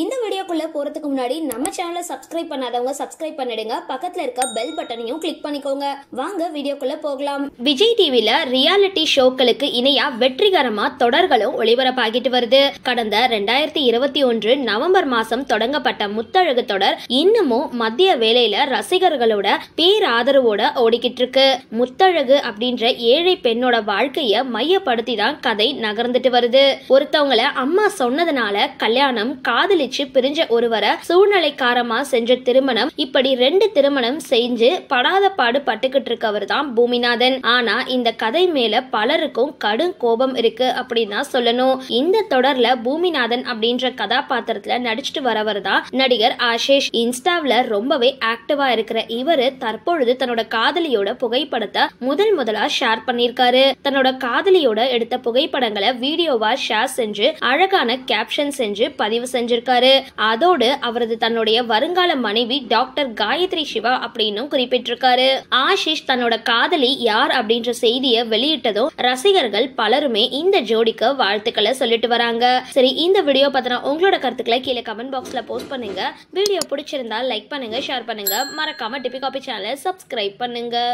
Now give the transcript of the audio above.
இந்த வீடியோக்குள்ள போறதுக்கு முன்னாடி நம்ம சேனலை சப்ஸ்கிரைப் பண்ணாதவங்க சப்ஸ்கிரைப் பண்ணிடுங்க, பக்கத்துல இருக்க பெல் பட்டனையும் கிளிக் பண்ணிக்கோங்க. வாங்க வீடியோக்குள்ள போகலாம். விஜய் டிவில ரியாலிட்டி ஷோக்களுக்கு இணையா வெற்றிகரமா தொடர்களும் ஒளிபரப்பாகிட்டு வருது. கடந்த 2021 நவம்பர் மாசம் தொடங்கப்பட்ட முத்தழகு தொடர் இன்னமும் மத்திய வேளையில ரசிகர்களோட பேராதரவோட ஓடிக்கிட்டு இருக்கு. முத்தழகு அப்படின்ற ஏழை பெண்ணோட வாழ்க்கைய மையப்படுத்தி தான் கதை நகர்ந்துட்டு வருது. ஒருத்தவங்கள அம்மா சொன்னதுனால கல்யாணம், காதலிச்சு பிரிஞ்ச ஒருவரை சூழ்நிலைக்காரமா செஞ்ச திருமணம், இப்படி 2 திருமணம் செஞ்சு படாத பாடு பட்டுக்கிட்டு இருக்கவர் தான் பூமிநாதன். ஆனா இந்த கதை மேல பலருக்கும் கடும் கோபம் இருக்கு அப்படின்னு தான் சொல்லணும். இந்த தொடர்ல பூமிநாதன் அப்படின்ற கதாபாத்திரத்துல நடிச்சிட்டு வரவர் தான் நடிகர் ஆஷிஷ். இன்ஸ்டாவில் ரொம்பவே ஆக்டிவா இருக்கிற இவரு தற்பொழுது தன்னோட காதலியோட புகைப்படத்தை முதலா ஷேர் பண்ணிருக்காரு. தன்னோட காதலியோட எடுத்த புகைப்படங்களை வீடியோவா ஷேர் செஞ்சு அழகான கேப்ஷன் செஞ்சு பதிவு செஞ்சிருக்காரு. அதோடு அவரது தன்னுடைய வருங்கால மனைவி டாக்டர் காயத்ரி சிவா அப்படின்னு குறிப்பிட்டிருக்காரு. ஆஷிஷ் தன்னோட காதலி யார் அப்படின்ற செய்தியை வெளியிட்டதும் ரசிகர்கள் பலருமே இந்த ஜோடிக்கு வாழ்த்துக்களை சொல்லிட்டு வராங்க. சரி, இந்த வீடியோ பத்தின உங்களோட கருத்துக்களை கீழே கமெண்ட் பாக்ஸ்ல போஸ்ட் பண்ணுங்க. வீடியோ பிடிச்சிருந்தா லைக் பண்ணுங்க, ஷேர் பண்ணுங்க, மறக்காம டிபி காபி சேனலை சப்ஸ்கிரைப் பண்ணுங்க.